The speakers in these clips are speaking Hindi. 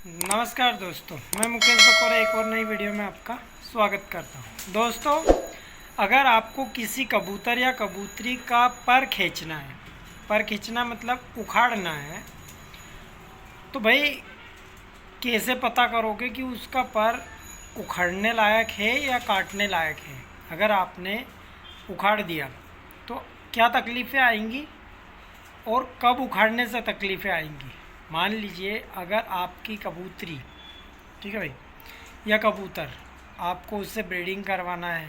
नमस्कार दोस्तों, मैं मुकेश बकोरा एक और नई वीडियो में आपका स्वागत करता हूं। दोस्तों, अगर आपको किसी कबूतर या कबूतरी का पर खींचना है, पर खींचना मतलब उखाड़ना है, तो भाई कैसे पता करोगे कि उसका पर उखाड़ने लायक है या काटने लायक है। अगर आपने उखाड़ दिया तो क्या तकलीफ़ें आएंगी और कब उखाड़ने से तकलीफ़ें आएंगी। मान लीजिए अगर आपकी कबूतरी, ठीक है भाई, या कबूतर, आपको उससे ब्रीडिंग करवाना है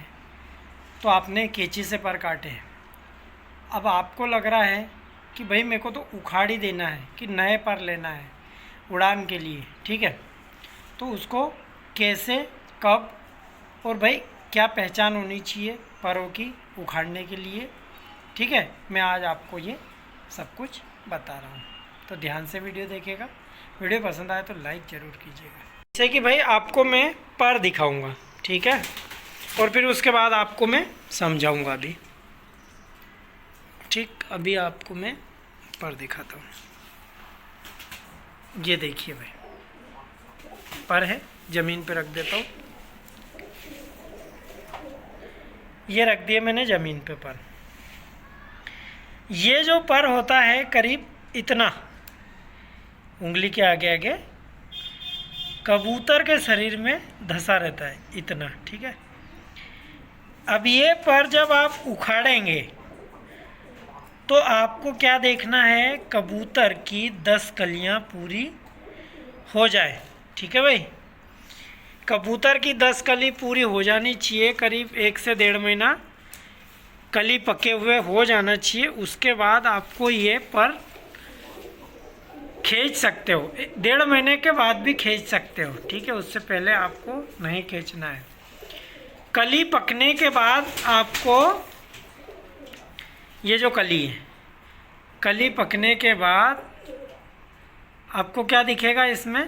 तो आपने कैंची से पर काटे हैं। अब आपको लग रहा है कि भाई मेरे को तो उखाड़ ही देना है, कि नए पर लेना है उड़ान के लिए, ठीक है। तो उसको कैसे, कब और भाई क्या पहचान होनी चाहिए परों की उखाड़ने के लिए, ठीक है, मैं आज आपको ये सब कुछ बता रहा हूँ। तो ध्यान से वीडियो देखिएगा। वीडियो पसंद आए तो लाइक ज़रूर कीजिएगा। जैसे कि भाई आपको मैं पर दिखाऊंगा, ठीक है, और फिर उसके बाद आपको मैं समझाऊंगा अभी, ठीक। अभी आपको मैं पर दिखाता हूँ। ये देखिए भाई, पर है, ज़मीन पे रख देता हूँ। ये रख दिए मैंने ज़मीन पे पर। ये जो पर होता है करीब इतना, उंगली के आगे आगे कबूतर के शरीर में धंसा रहता है, इतना, ठीक है। अब ये पर जब आप उखाड़ेंगे तो आपको क्या देखना है, कबूतर की 10 कलियां पूरी हो जाए, ठीक है भाई। कबूतर की 10 कली पूरी हो जानी चाहिए, करीब 1 से 1.5 महीना कली पके हुए हो जाना चाहिए। उसके बाद आपको ये पर खींच सकते हो, 1.5 महीने के बाद भी खींच सकते हो, ठीक है। उससे पहले आपको नहीं खींचना है। कली पकने के बाद आपको ये जो कली है, कली पकने के बाद आपको क्या दिखेगा, इसमें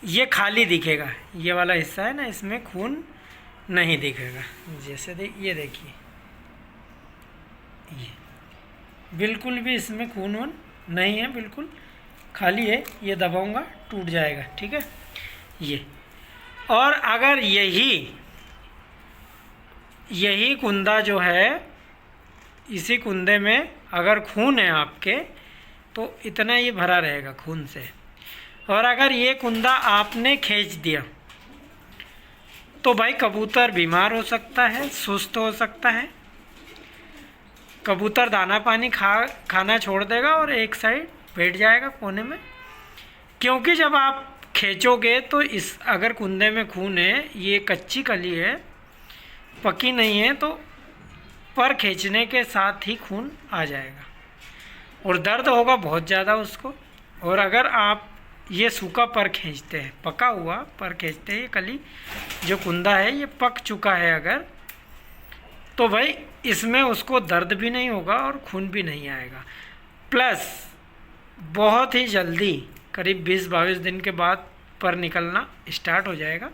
ये खाली दिखेगा, ये वाला हिस्सा है ना, इसमें खून नहीं दिखेगा। जैसे ये देखिए, ये बिल्कुल भी इसमें खून वून नहीं है, बिल्कुल खाली है। ये दबाऊंगा टूट जाएगा, ठीक है ये। और अगर यही कुंदा जो है, इसी कुंदे में अगर खून है आपके, तो इतना ये भरा रहेगा खून से। और अगर ये कुंदा आपने खींच दिया तो भाई कबूतर बीमार हो सकता है, सुस्त हो सकता है, कबूतर दाना पानी खाना छोड़ देगा और एक साइड बैठ जाएगा कोने में। क्योंकि जब आप खींचोगे तो इस, अगर कुंदे में खून है, ये कच्ची कली है, पकी नहीं है, तो पर खींचने के साथ ही खून आ जाएगा और दर्द होगा बहुत ज़्यादा उसको। और अगर आप ये सूखा पर खींचते हैं, पका हुआ पर खींचते हैं, ये कली जो कुंदा है ये पक चुका है अगर, तो भाई इसमें उसको दर्द भी नहीं होगा और खून भी नहीं आएगा। प्लस बहुत ही जल्दी, करीब 20-22 दिन के बाद पर निकलना स्टार्ट हो जाएगा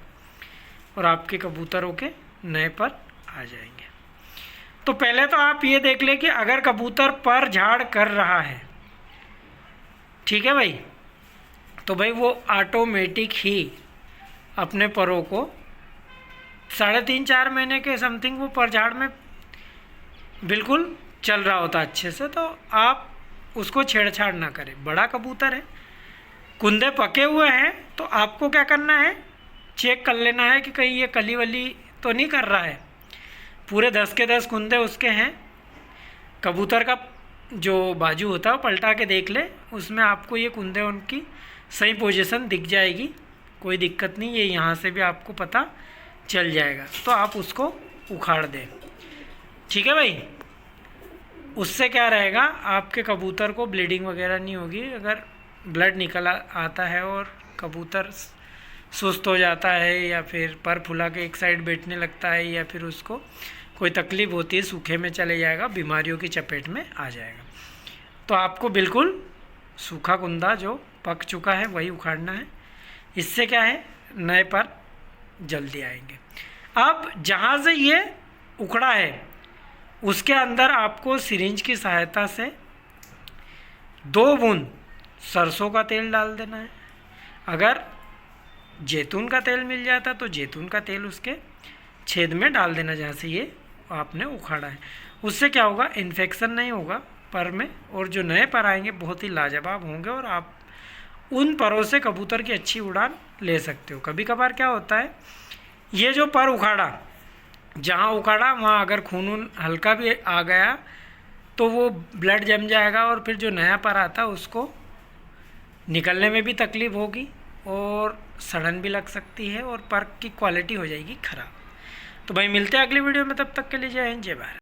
और आपके कबूतरों के नए पर आ जाएंगे। तो पहले तो आप ये देख लें कि अगर कबूतर पर झाड़ कर रहा है, ठीक है भाई, तो भाई वो ऑटोमेटिक ही अपने परों को 3.5-4 महीने के समथिंग वो पर झाड़ में बिल्कुल चल रहा होता अच्छे से। तो आप उसको छेड़छाड़ ना करें। बड़ा कबूतर है, कुंदे पके हुए हैं, तो आपको क्या करना है, चेक कर लेना है कि कहीं ये कली वली तो नहीं कर रहा है। पूरे 10 के 10 कुंदे उसके हैं। कबूतर का जो बाजू होता है वो पलटा के देख ले, उसमें आपको ये कुंदे उनकी सही पोजीशन दिख जाएगी, कोई दिक्कत नहीं, ये यहाँ से भी आपको पता चल जाएगा। तो आप उसको उखाड़ दें, ठीक है भाई। उससे क्या रहेगा, आपके कबूतर को ब्लीडिंग वगैरह नहीं होगी। अगर ब्लड निकल आता है और कबूतर सुस्त हो जाता है या फिर पर फुला के एक साइड बैठने लगता है या फिर उसको कोई तकलीफ़ होती है, सूखे में चले जाएगा, बीमारियों की चपेट में आ जाएगा। तो आपको बिल्कुल सूखा कुंदा जो पक चुका है वही उखाड़ना है। इससे क्या है, नए पर जल्दी आएंगे। अब जहाँ से ये उखड़ा है उसके अंदर आपको सिरिंज की सहायता से 2 बूंद सरसों का तेल डाल देना है। अगर जैतून का तेल मिल जाता तो जैतून का तेल उसके छेद में डाल देना जहाँ से ये आपने उखाड़ा है। उससे क्या होगा, इन्फेक्शन नहीं होगा पर में, और जो नए पर आएंगे बहुत ही लाजवाब होंगे और आप उन परों से कबूतर की अच्छी उड़ान ले सकते हो। कभी कभार क्या होता है, ये जो पर उखाड़ा, जहाँ उखाड़ा वहाँ अगर खून हल्का भी आ गया तो वो ब्लड जम जाएगा और फिर जो नया पर आता है उसको निकलने में भी तकलीफ़ होगी और सड़न भी लग सकती है और पर की क्वालिटी हो जाएगी ख़राब। तो भाई मिलते हैं अगली वीडियो में, तब तक के लिए जय हिंद जय भारत।